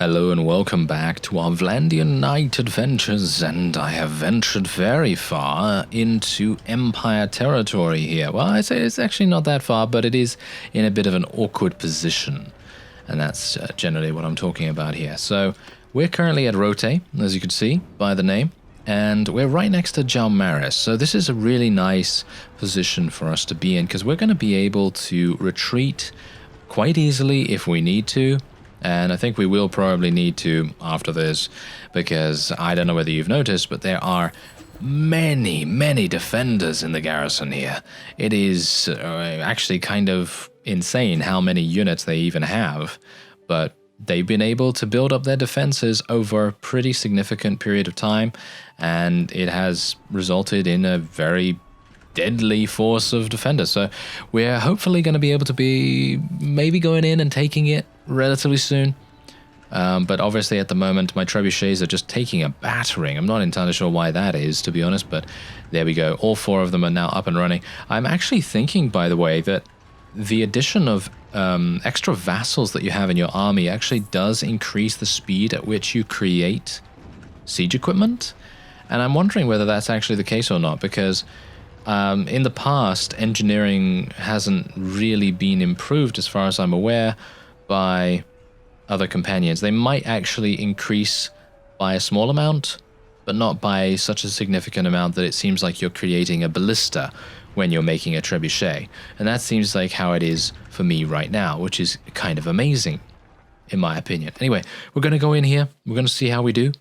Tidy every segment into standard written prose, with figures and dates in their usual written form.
Hello and welcome back to our Vlandian Night adventures, and I have ventured very far into Empire territory here. Well, I'd say it's actually not that far, but it is in a bit of an awkward position, and that's generally what I'm talking about here. So we're currently at Rote, as you can see by the name, and we're right next to Jalmaris, so this is a really nice position for us to be in, because we're going to be able to retreat quite easily if we need to. And I think we will probably need to after this, because I don't know whether you've noticed, but there are many defenders in the garrison here. It is actually kind of insane how many units they even have, but they've been able to build up their defenses over a pretty significant period of time, and it has resulted in a very deadly force of defenders. So we're hopefully going to be able to be maybe going in and taking it relatively soon. But obviously at the moment my trebuchets are just taking a battering. I'm not entirely sure why that is, to be honest, but there we go. All four of them are now up and running. I'm actually thinking, by the way, that the addition of extra vassals that you have in your army actually does increase the speed at which you create siege equipment. And I'm wondering whether that's actually the case or not, because in the past, engineering hasn't really been improved, as far as I'm aware, by other companions. They might actually increase by a small amount, but not by such a significant amount that it seems like you're creating a ballista when you're making a trebuchet. And that seems like how it is for me right now, which is kind of amazing, in my opinion. Anyway, we're going to go in here. We're going to see how we do.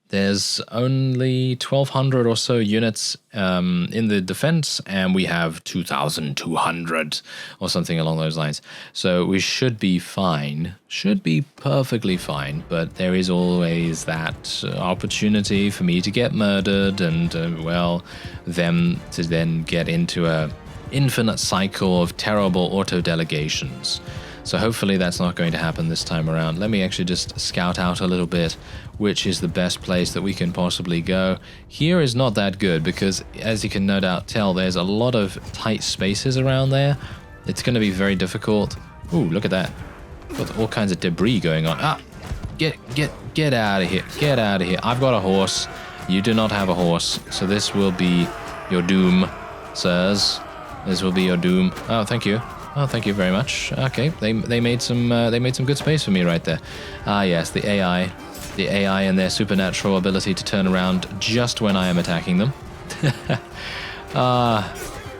There's only 1,200 or so units in the defense, and we have 2,200 or something along those lines. So we should be fine, should be perfectly fine, but there is always that opportunity for me to get murdered and, well, them to then get into a infinite cycle of terrible auto-delegations. So hopefully that's not going to happen this time around. Let me actually just scout out a little bit which is the best place that we can possibly go. Here is not that good because, as you can no doubt tell, there's a lot of tight spaces around there. It's going to be very difficult. Ooh, look at that. Got all kinds of debris going on. Ah, get out of here. Get out of here. I've got a horse. You do not have a horse. So this will be your doom, sirs. This will be your doom. Oh, thank you. Oh, thank you very much. Okay, they made some good space for me right there. Ah, yes, the AI and their supernatural ability to turn around just when I am attacking them. Ah,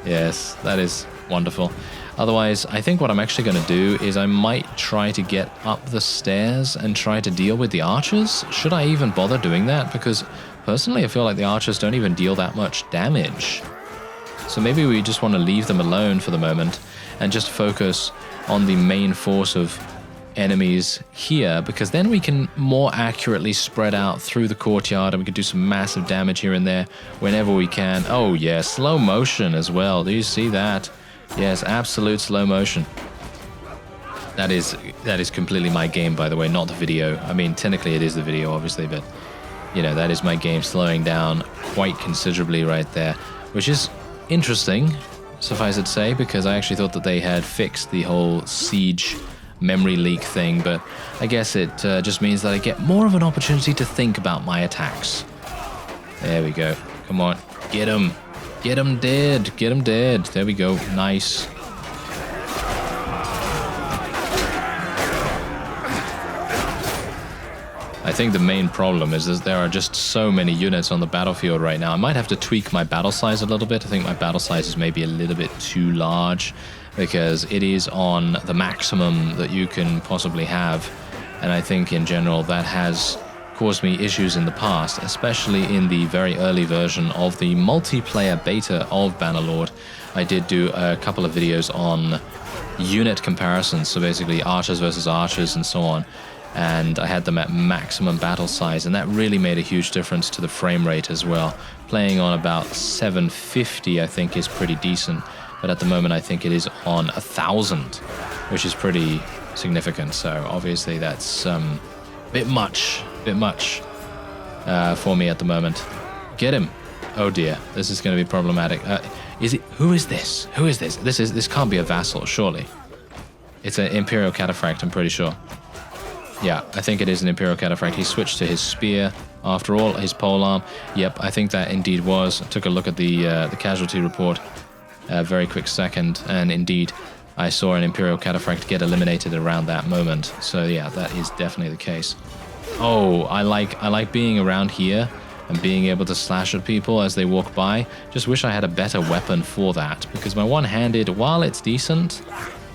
yes, that is wonderful. Otherwise, I think what I'm actually going to do is I might try to get up the stairs and try to deal with the archers. Should I even bother doing that? Because personally, I feel like the archers don't even deal that much damage. So maybe we just want to leave them alone for the moment and just focus on the main force of enemies here, because then we can more accurately spread out through the courtyard and we can do some massive damage here and there whenever we can. Oh yeah, slow motion as well. Do you see that? Yes, absolute slow motion. That is completely my game, by the way, not the video. I mean, technically it is the video, obviously, but you know, that is my game slowing down quite considerably right there, which is interesting, suffice it to say, because I actually thought that they had fixed the whole siege memory leak thing, but I guess it just means that I get more of an opportunity to think about my attacks. There we go. Come on. Get him. Get him dead. Get him dead. There we go. Nice. I think the main problem is that there are just so many units on the battlefield right now. I might have to tweak my battle size a little bit. I think my battle size is maybe a little bit too large because it is on the maximum that you can possibly have. And I think in general that has caused me issues in the past, especially in the very early version of the multiplayer beta of Bannerlord. I did do a couple of videos on unit comparisons, so basically archers versus archers and so on. And I had them at maximum battle size, and that really made a huge difference to the frame rate as well. Playing on about 750 I think is pretty decent, but at the moment I think it is on 1,000, which is pretty significant. So obviously that's a bit much for me at the moment. Get him. Oh dear, this is going to be problematic. Who is this? Who is this? This can't be a vassal, surely. It's an Imperial Cataphract, I'm pretty sure. Yeah, I think it is an Imperial Cataphract. He switched to his spear. After all, his polearm. Yep, I think that indeed was. I took a look at the casualty report. A very quick second, and indeed, I saw an Imperial Cataphract get eliminated around that moment. So yeah, that is definitely the case. Oh, I like being around here and being able to slash at people as they walk by. Just wish I had a better weapon for that, because my one-handed, while it's decent,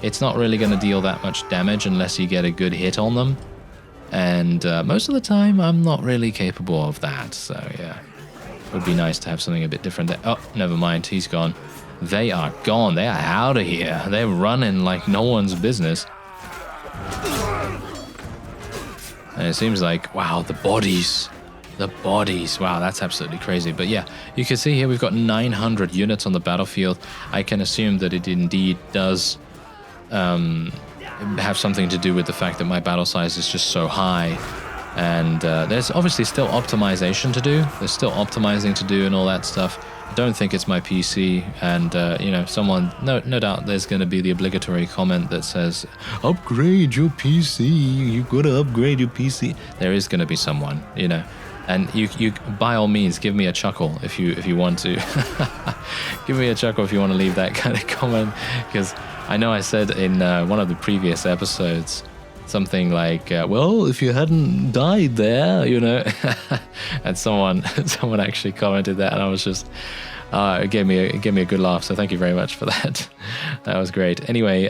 it's not really going to deal that much damage unless you get a good hit on them. And most of the time, I'm not really capable of that. So yeah, it would be nice to have something a bit different there. Oh, never mind, he's gone. They are gone. They are out of here. They're running like no one's business. And it seems like, wow, the bodies. The bodies. Wow, that's absolutely crazy. But yeah, you can see here we've got 900 units on the battlefield. I can assume that it indeed does have something to do with the fact that my battle size is just so high. And there's obviously still optimization to do. There's still optimizing to do and all that stuff. I don't think it's my PC, and you know, someone, no doubt there's going to be the obligatory comment that says, upgrade your PC, you gotta upgrade your PC. There is going to be someone, you know, and you by all means give me a chuckle if you want to. Give me a chuckle if you want to leave that kind of comment, because I know I said in one of the previous episodes something like, well, if you hadn't died there, you know. And someone actually commented that, and I was just, it gave me a good laugh. So thank you very much for that. That was great. Anyway,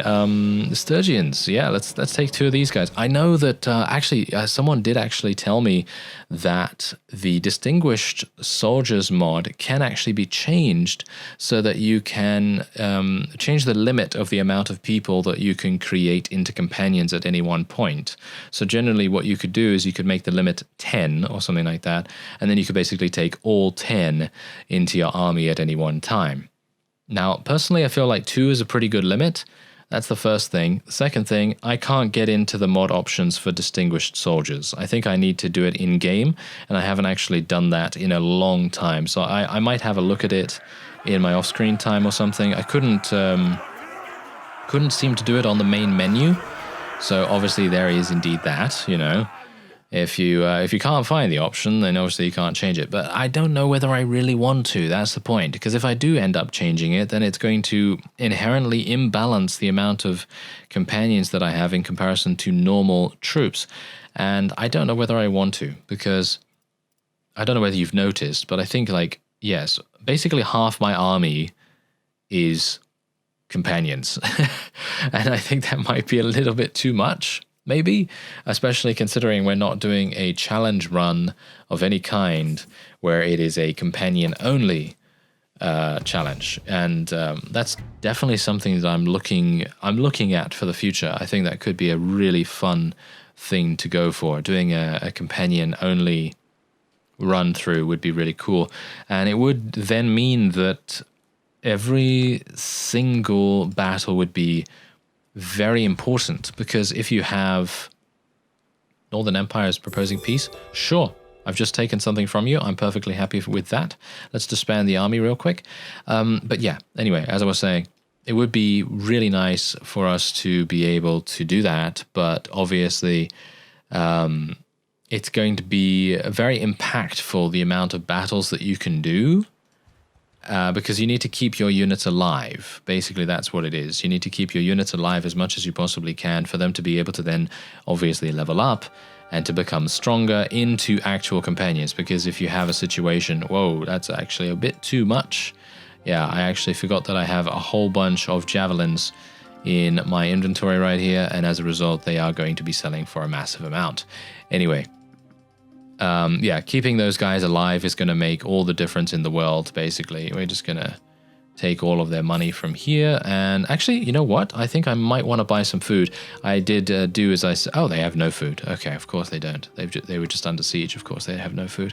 Sturgeons. Yeah, let's take two of these guys. I know that actually someone did actually tell me that the Distinguished Soldiers mod can actually be changed so that you can change the limit of the amount of people that you can create into companions at any one point. So generally what you could do is you could make the limit 10 or something like that, and then you could basically take all 10 into your army at any one time. Now, personally, I feel like 2 is a pretty good limit. That's the first thing. The second thing, I can't get into the mod options for Distinguished Soldiers. I think I need to do it in-game, and I haven't actually done that in a long time. So I might have a look at it in my off-screen time or something. I couldn't seem to do it on the main menu. So obviously there is indeed that, you know. If you can't find the option, then obviously you can't change it. But I don't know whether I really want to. That's the point. Because if I do end up changing it, then it's going to inherently imbalance the amount of companions that I have in comparison to normal troops. And I don't know whether I want to, because I don't know whether you've noticed, but I think, like, yes, basically half my army is companions. And I think that might be a little bit too much. Maybe, especially considering we're not doing a challenge run of any kind where it is a companion-only challenge, and that's definitely something that I'm looking at for the future. I think that could be a really fun thing to go for. Doing a companion-only run through would be really cool, and it would then mean that every single battle would be very important, because if you have Northern Empire is proposing peace, sure, I've just taken something from you, I'm perfectly happy with that. Let's disband the army real quick. But yeah, anyway, as I was saying, it would be really nice for us to be able to do that, but obviously it's going to be very impactful, the amount of battles that you can do. Because you need to keep your units alive. Basically, that's what it is. You need to keep your units alive as much as you possibly can for them to be able to then obviously level up and to become stronger into actual companions. Because if you have a situation, whoa, that's actually a bit too much. Yeah, I actually forgot that I have a whole bunch of javelins in my inventory right here, and as a result, they are going to be selling for a massive amount. Anyway. Yeah, keeping those guys alive is going to make all the difference in the world, basically. We're just going to take all of their money from here. And actually, you know what? I think I might want to buy some food. I did do as I said. Oh, they have no food. Okay, of course they don't. They were just under siege. Of course they have no food.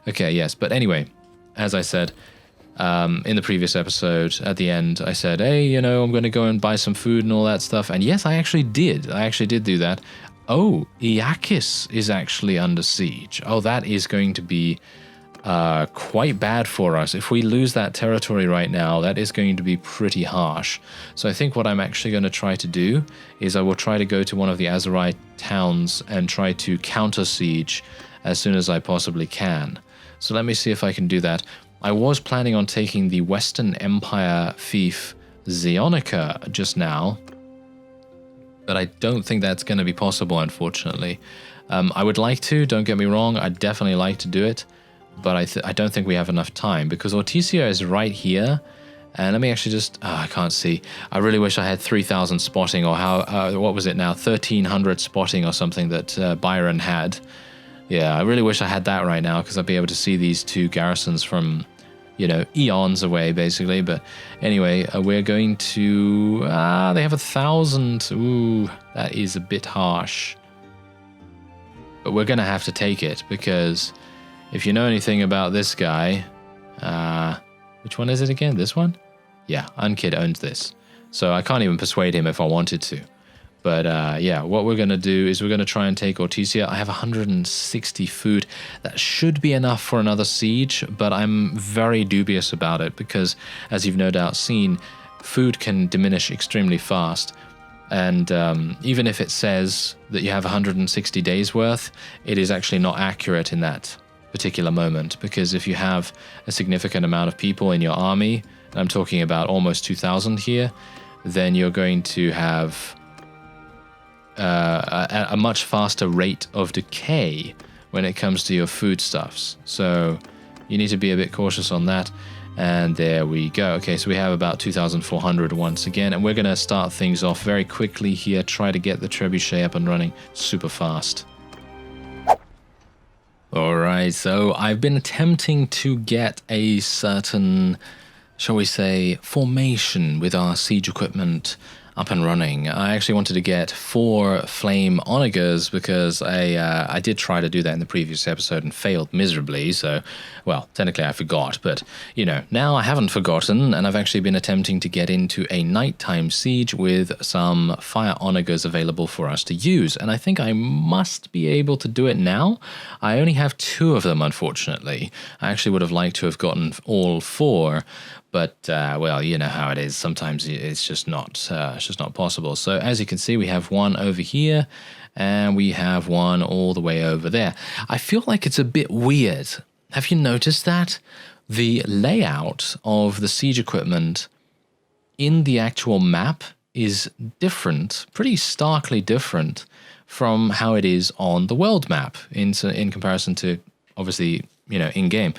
Okay, yes. But anyway, as I said in the previous episode, at the end, I said, hey, you know, I'm going to go and buy some food and all that stuff. And yes, I actually did. I actually did do that. Oh, Iakis is actually under siege. Oh, that is going to be quite bad for us. If we lose that territory right now, that is going to be pretty harsh. So I think what I'm actually going to try to do is I will try to go to one of the Azerite towns and try to counter siege as soon as I possibly can. So let me see if I can do that. I was planning on taking the Western Empire fief Zeonica just now, but I don't think that's going to be possible, unfortunately. I would like to, don't get me wrong, I'd definitely like to do it, but I don't think we have enough time, because Ortisia is right here, and let me actually just, I can't see. I really wish I had 3,000 spotting, or what was it now, 1,300 spotting or something that Byron had. Yeah, I really wish I had that right now, because I'd be able to see these two garrisons from, you know, eons away, basically. But anyway, we're going to... they have 1,000. Ooh, that is a bit harsh. But we're going to have to take it, because if you know anything about this guy... which one is it again? This one? Yeah, Unkid owns this. So I can't even persuade him if I wanted to. But yeah, what we're going to do is we're going to try and take Ortisia. I have 160 food. That should be enough for another siege, but I'm very dubious about it because, as you've no doubt seen, food can diminish extremely fast. And even if it says that you have 160 days worth, it is actually not accurate in that particular moment, because if you have a significant amount of people in your army, and I'm talking about almost 2,000 here, then you're going to have... a much faster rate of decay when it comes to your foodstuffs. So you need to be a bit cautious on that. And there we go. Okay, so we have about 2,400 once again, and we're going to start things off very quickly here, try to get the trebuchet up and running super fast. Alright, so I've been attempting to get a certain, shall we say, formation with our siege equipment up and running. I actually wanted to get 4 flame onagers because I did try to do that in the previous episode and failed miserably, so, well, technically I forgot, but, you know, now I haven't forgotten, and I've actually been attempting to get into a nighttime siege with some fire onagers available for us to use, and I think I must be able to do it now. I only have 2 of them, unfortunately. I actually would have liked to have gotten all 4, but, well, you know how it is. Sometimes it's just not possible. So as you can see, we have one over here, and we have one all the way over there. I feel like it's a bit weird. Have you noticed that? The layout of the siege equipment in the actual map is different, pretty starkly different from how it is on the world map in comparison to, obviously, you know, in-game.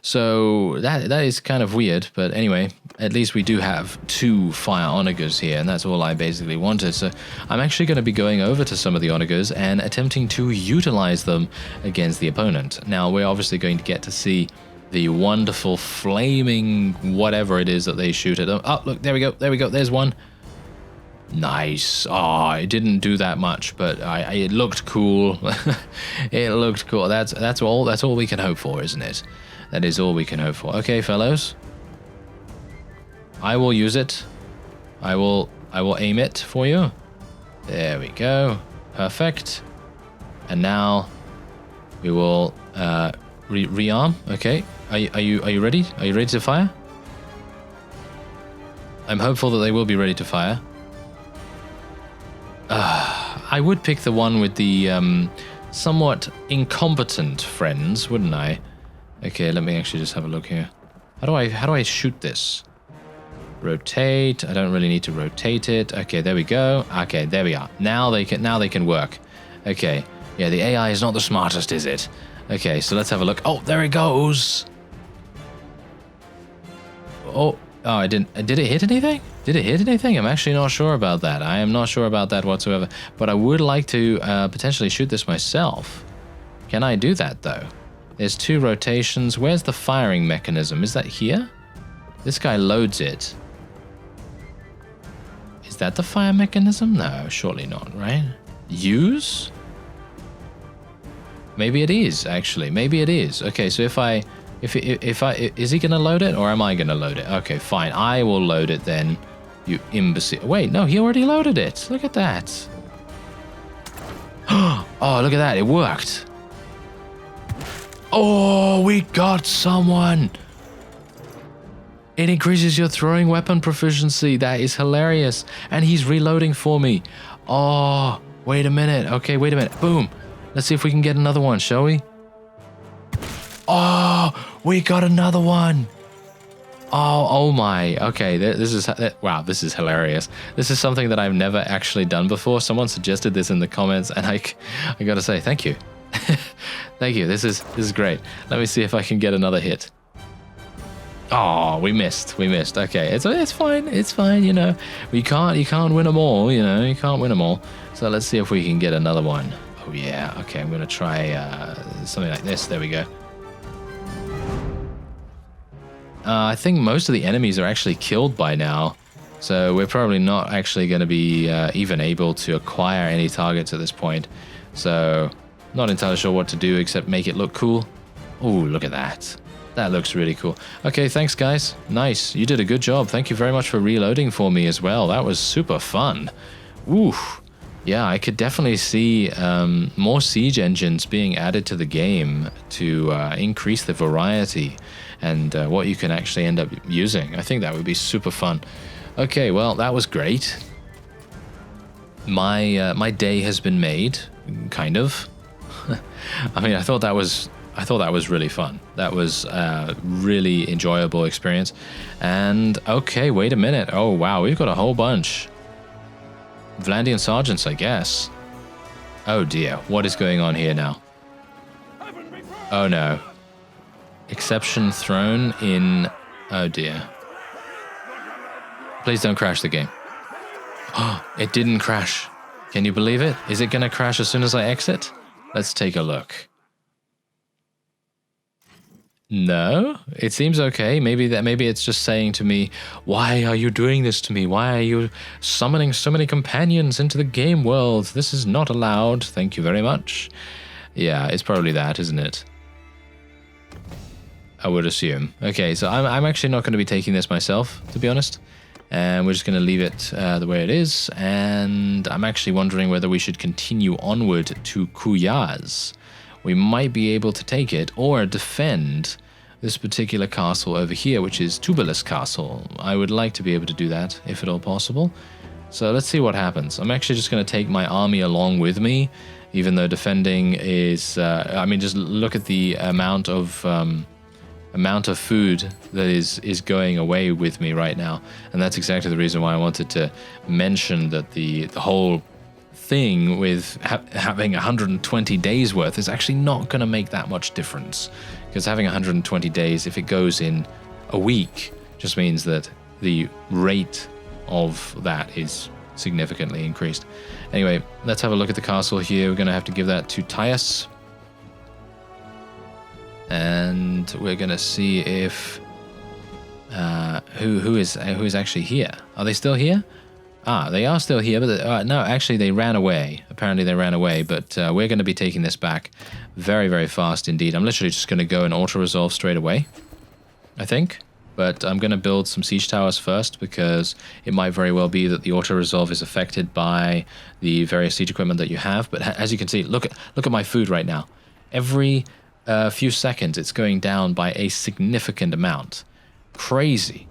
So that is kind of weird, but anyway, at least we do have 2 fire onagers here, and that's all I basically wanted. So I'm actually going to be going over to some of the onagers and attempting to utilize them against the opponent. Now, we're obviously going to get to see the wonderful flaming whatever it is that they shoot at them. Oh, look, there we go, there's one. Nice. Oh, it didn't do that much, but it looked cool. It looked cool. That's all we can hope for, isn't it? That is all we can hope for. Okay, fellows. I will use it. I will aim it for you. There we go. Perfect. And now we will rearm. Okay. Are you ready? Are you ready to fire? I'm hopeful that they will be ready to fire. I would pick the one with the somewhat incompetent friends, wouldn't I? Okay, let me actually just have a look here. How do I shoot this? Rotate. I don't really need to rotate it. Okay, there we go. Okay, there we are. Now they can work. Okay. Yeah, the AI is not the smartest, is it? Okay, so let's have a look. Oh, there it goes. Oh, I didn't. Did it hit anything? Did it hit anything? I'm actually not sure about that. I am not sure about that whatsoever. But I would like to potentially shoot this myself. Can I do that, though? There's 2 rotations. Where's the firing mechanism? Is that here? This guy loads it. Is that the fire mechanism? No, surely not, right? Use? Maybe it is, actually. Maybe it is. Okay, so if I... is he going to load it, or am I going to load it? Okay, fine. I will load it then, you imbecile. Wait, no, he already loaded it. Look at that. Oh, look at that. It worked. Oh, we got someone. It increases your throwing weapon proficiency. That is hilarious. And he's reloading for me. Oh, Wait a minute. Okay, wait a minute. Boom. Let's see if we can get another one, shall we? Oh, we got another one. Oh my. Okay, this is... Wow, this is hilarious. This is something that I've never actually done before. Someone suggested this in the comments, and I gotta say, thank you. Thank you. This is great. Let me see if I can get another hit. Oh, we missed. Okay, it's fine. It's fine. You know, you can't win them all. You know, you can't win them all. So let's see if we can get another one. Oh yeah. Okay, I'm gonna try something like this. There we go. I think most of the enemies are actually killed by now, so we're probably not actually going to be even able to acquire any targets at this point. So, not entirely sure what to do except make it look cool. Oh, look at that. That looks really cool. Okay, thanks guys. Nice. You did a good job. Thank you very much for reloading for me as well. That was super fun. Ooh. Yeah, I could definitely see more siege engines being added to the game to increase the variety and what you can actually end up using. I think that would be super fun. Okay, well, that was great. My day has been made, kind of. I mean, I thought that was really fun. That was a really enjoyable experience. And okay, wait a minute. Oh wow, we've got a whole bunch. Vlandian sergeants, I guess. Oh dear, what is going on here now? Oh no. Exception thrown in... Oh dear. Please don't crash the game. Oh, it didn't crash. Can you believe it? Is it going to crash as soon as I exit? Let's take a look. No, it seems okay. Maybe it's just saying to me, why are you doing this to me? Why are you summoning so many companions into the game world? This is not allowed. Thank you very much. Yeah, it's probably that, isn't it? I would assume. Okay, so I'm actually not going to be taking this myself, to be honest. And we're just going to leave it the way it is. And I'm actually wondering whether we should continue onward to Kuyaz. We might be able to take it or defend this particular castle over here, which is Tubulus Castle. I would like to be able to do that, if at all possible. So let's see what happens. I'm actually just going to take my army along with me, even though defending is... I mean, just look at the amount of food that is going away with me right now. And that's exactly the reason why I wanted to mention that the whole thing with having 120 days worth is actually not going to make that much difference, because having 120 days, if it goes in a week, just means that the rate of that is significantly increased. Anyway, let's have a look at the castle here. We're going to have to give that to Tyus, and we're going to see if who is actually here. Are they still here? Ah, they are still here, but no, actually they ran away. Apparently they ran away, but we're going to be taking this back very, very fast indeed. I'm literally just going to go and auto-resolve straight away, I think. But I'm going to build some siege towers first, because it might very well be that the auto-resolve is affected by the various siege equipment that you have. But as you can see, look at my food right now. Every few seconds it's going down by a significant amount. Crazy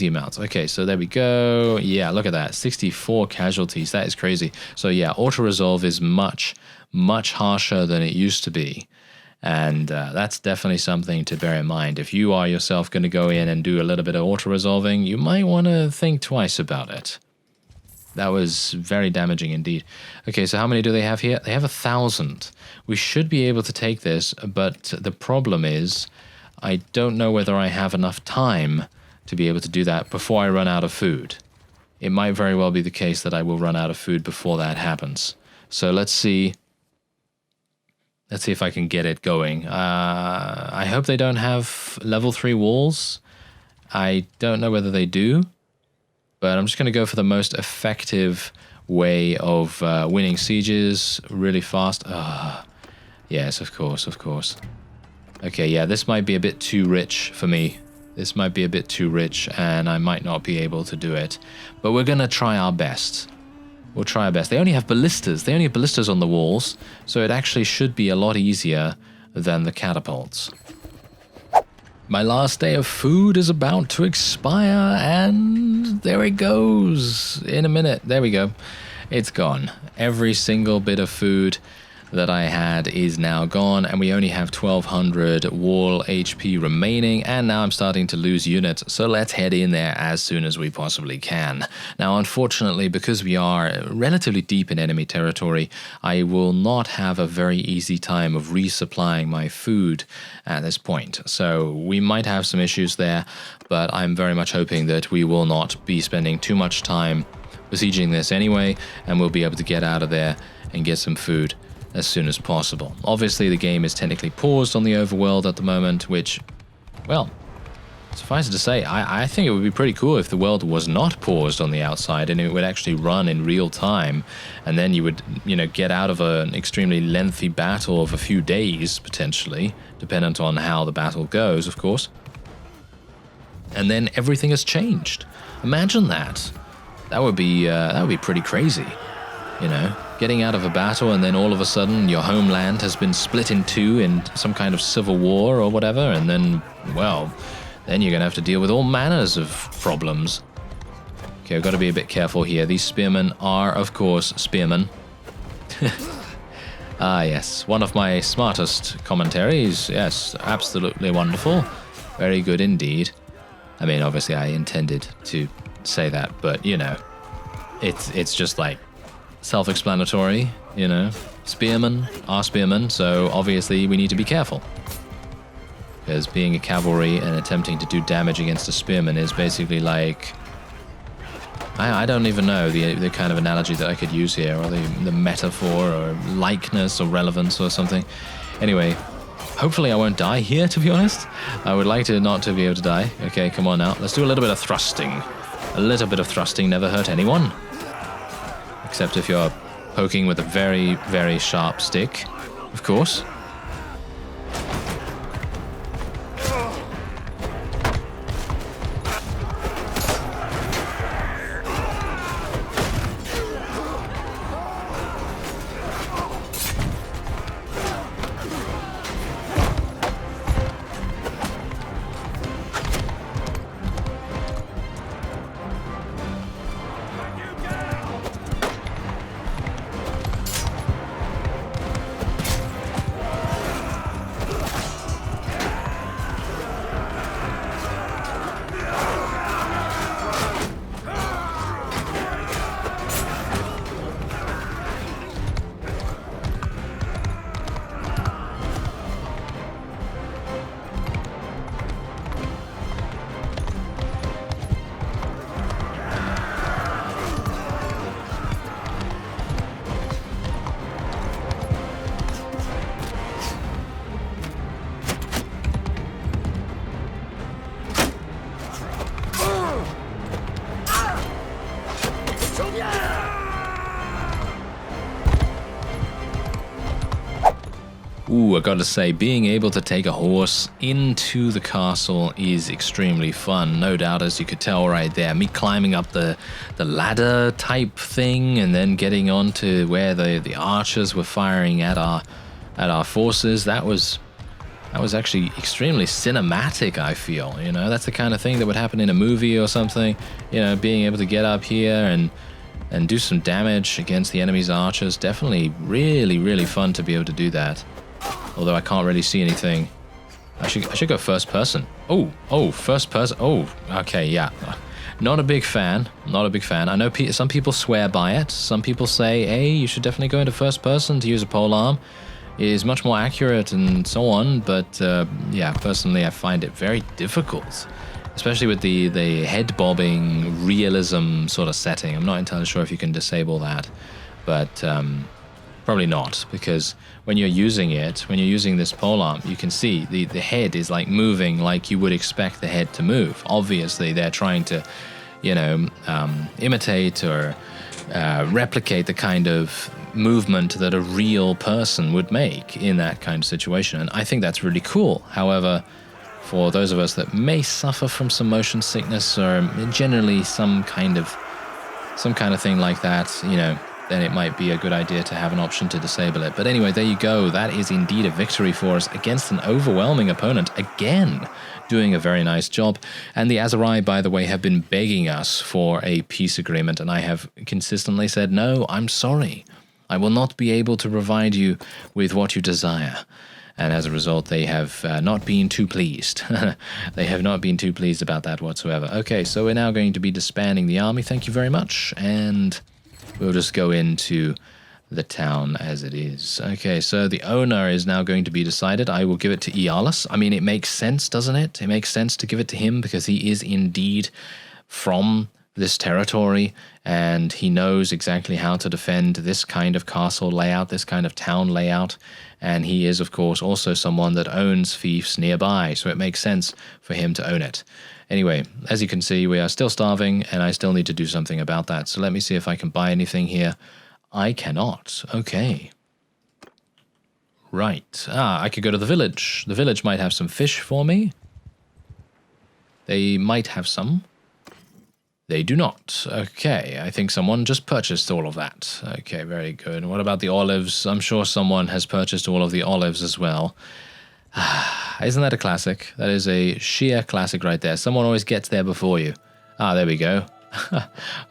amounts. Okay, so there we go. Yeah, look at that. 64 casualties. That is crazy. So yeah, auto-resolve is much, much harsher than it used to be. And that's definitely something to bear in mind. If you are yourself going to go in and do a little bit of auto-resolving, you might want to think twice about it. That was very damaging indeed. Okay, so how many do they have here? They have 1,000. We should be able to take this, but the problem is I don't know whether I have enough time to be able to do that before I run out of food. It might very well be the case that I will run out of food before that happens. So let's see. Let's see if I can get it going. I hope they don't have level 3 walls. I don't know whether they do, but I'm just going to go for the most effective way of winning sieges really fast. Yes, of course. Okay, yeah, this might be a bit too rich for me. This might be a bit too rich, and I might not be able to do it. But we're going to try our best. We'll try our best. They only have ballistas. They only have ballistas on the walls, so it actually should be a lot easier than the catapults. My last day of food is about to expire, and there it goes. In a minute. There we go. it's gone. Every single bit of food that I had is now gone, and we only have 1200 wall HP remaining, and now I'm starting to lose units, so let's head in there as soon as we possibly can. Now, unfortunately, because we are relatively deep in enemy territory, I will not have a very easy time of resupplying my food at this point, so we might have some issues there, but I'm very much hoping that we will not be spending too much time besieging this anyway, and we'll be able to get out of there and get some food as soon as possible. Obviously, the game is technically paused on the overworld at the moment, which, well, suffice it to say, I think it would be pretty cool if the world was not paused on the outside and it would actually run in real time, and then you would, get out of an extremely lengthy battle of a few days, potentially, dependent on how the battle goes, of course. And then everything has changed. Imagine that. That would be pretty crazy, getting out of a battle and then all of a sudden your homeland has been split in two in some kind of civil war or whatever, and then, well, then you're going to have to deal with all manners of problems. Okay, I've got to be a bit careful here. These spearmen are, of course, spearmen. Ah, yes, one of my smartest commentaries. Yes, absolutely wonderful. Very good indeed. I mean, obviously I intended to say that, but, it's just like self-explanatory, spearmen are spearmen, so obviously we need to be careful. Because being a cavalry and attempting to do damage against a spearman is basically like, I don't even know the kind of analogy that I could use here, or the metaphor, or likeness, or relevance, or something. Anyway, hopefully I won't die here, to be honest. I would like to not to be able to die. Okay, come on now. Let's do a little bit of thrusting. A little bit of thrusting never hurt anyone. Except if you're poking with a very, very sharp stick, of course. Ooh, I gotta say, being able to take a horse into the castle is extremely fun. No doubt, as you could tell right there, me climbing up the ladder type thing and then getting onto where the archers were firing at our forces. That was actually extremely cinematic, I feel. That's the kind of thing that would happen in a movie or something. Being able to get up here and do some damage against the enemy's archers. Definitely really, really fun to be able to do that. Although I can't really see anything. I should go first person. Oh, first person. Oh, okay, yeah. Not a big fan. Not a big fan. I know some people swear by it. Some people say, hey, you should definitely go into first person to use a polearm. It is much more accurate and so on. But yeah, personally, I find it very difficult. Especially with the head bobbing realism sort of setting. I'm not entirely sure if you can disable that. But probably not, because when you're using this polearm, you can see the head is like moving like you would expect the head to move. Obviously, they're trying to, imitate or replicate the kind of movement that a real person would make in that kind of situation. And I think that's really cool. However, for those of us that may suffer from some motion sickness or generally some kind of thing like that, then it might be a good idea to have an option to disable it. But anyway, there you go. That is indeed a victory for us against an overwhelming opponent. Again, doing a very nice job. And the Aserai, by the way, have been begging us for a peace agreement, and I have consistently said, no, I'm sorry. I will not be able to provide you with what you desire. And as a result, they have not been too pleased. They have not been too pleased about that whatsoever. Okay, so we're now going to be disbanding the army. Thank you very much. And we'll just go into the town as it is. Okay, so the owner is now going to be decided. I will give it to Ialus. I mean, it makes sense, doesn't it? It makes sense to give it to him because he is indeed from this territory, and he knows exactly how to defend this kind of castle layout, this kind of town layout, and he is, of course, also someone that owns fiefs nearby, so it makes sense for him to own it. Anyway, as you can see, we are still starving, and I still need to do something about that, so let me see if I can buy anything here. I cannot. Okay. Right. I could go to the village. The village might have some fish for me. They might have some. They do not. Okay, I think someone just purchased all of that. Okay, very good. What about the olives? I'm sure someone has purchased all of the olives as well. Isn't that a classic? That is a sheer classic right there. Someone always gets there before you. There we go.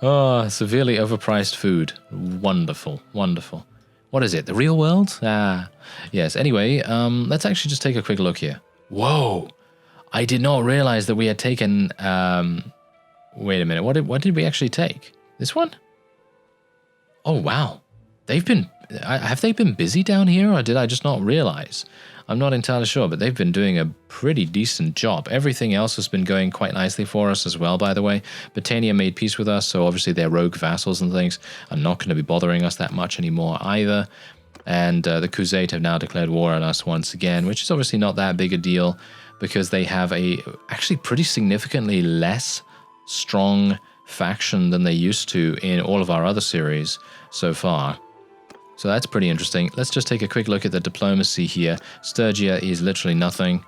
Oh, severely overpriced food. Wonderful, wonderful. What is it, the real world? Yes. Anyway, let's actually just take a quick look here. Whoa! I did not realize that we had taken... Wait a minute, what did we actually take? This one? Oh, wow. Have they been busy down here, or did I just not realize? I'm not entirely sure, but they've been doing a pretty decent job. Everything else has been going quite nicely for us as well, by the way. Britannia made peace with us, so obviously their rogue vassals and things are not going to be bothering us that much anymore either. And the Crusade have now declared war on us once again, which is obviously not that big a deal, because they have a actually pretty significantly less strong faction than they used to in all of our other series so far. So that's pretty interesting. Let's just take a quick look at the diplomacy here. Sturgia is literally nothing.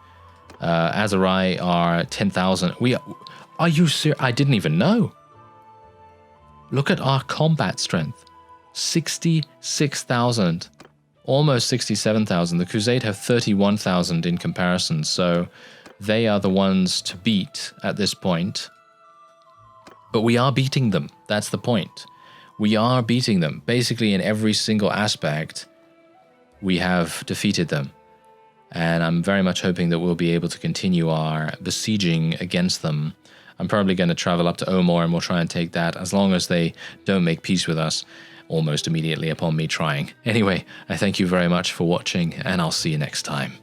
Aserai are 10,000. Are you serious? I didn't even know. Look at our combat strength. 66,000. Almost 67,000. The Crusade have 31,000 in comparison, so they are the ones to beat at this point. But we are beating them. That's the point. We are beating them. Basically, in every single aspect, we have defeated them. And I'm very much hoping that we'll be able to continue our besieging against them. I'm probably going to travel up to Omor and we'll try and take that, as long as they don't make peace with us almost immediately upon me trying. Anyway, I thank you very much for watching, and I'll see you next time.